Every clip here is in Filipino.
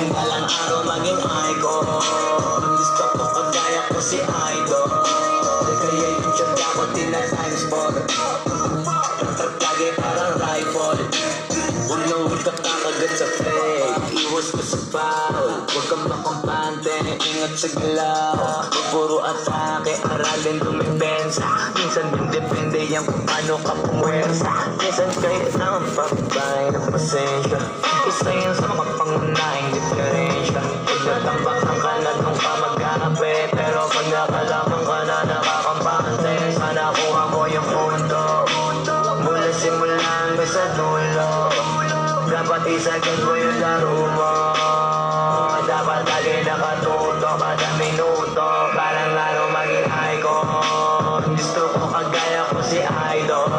galing balang araw maging icon. Gusto ko kagaya ko si Idol. Kaya yung tiyag ako tina-times 4. Lagi parang rifle. Huwag na huwag ka kakagat sa fake. Iwas ko sa foul. Huwag kang makampante, ingat sa galaw. Huwag puro atake, aralin dumipensa. Minsan din depende yan kung paano ka pumwersa. Minsan kayo naman papabay ng pasensya. Isa yan sa mga pangunahing diferensya. Pag natambakan ka na nung ka mag-aape, pero pag nakalaman ka na nakakampante, sana kuha mo yung punto. Mula simula hanggang sa dulo, dapat isagad mo yung laro mo. Dapat lagi nakatuto kada minuto. Parang laro maging icon. Gusto ko kagaya ko si Idol.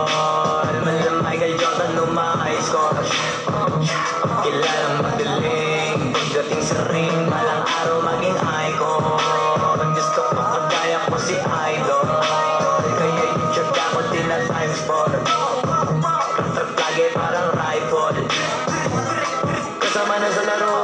Mala Michael Jordan nung mga high score. Kilalang magaling pagdating sa ring. Balang araw maging icon. Gusto ko kagaya ko si Idol. Kaya yung tiyag ako tina-times 4. Lagi parang rifle. Kasama na sa laro,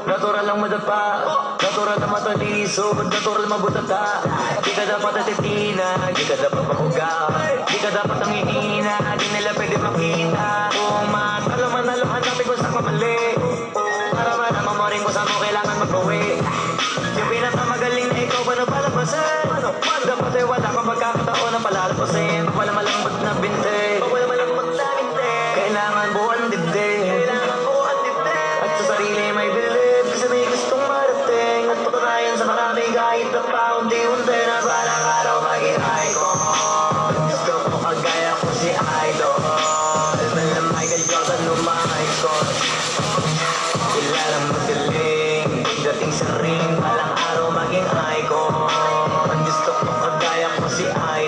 natural lang madapa, natural na matalisod, natural mabutata. Di ka dapat atitina, di ka dapat mahuga, di ka dapat nangihina, di nila pwede makita. Kung matalo manalo, hanapin ko sa kamali. Para malamang mo rin kung saan mo kailangan mag-uwi. Yung pinakamagaling na ikaw, paano palabasin? Dapat ay wala kang pagkakataon na palalabasin. Wala malambot na binte, wala malambot na binte. Kailangan buwan dibdib, at sa sarili may bilib. Kasi may gustong marating at patunayan sa marami kahit na paunti-unti na parang araw maging icon. Gusto ko kagaya ko si Idol. Mala Michael Jordan nung mga high score. Kilalang magaling pagdating sa ring. Balang araw maging icon. Gusto ko kagaya ko si Idol.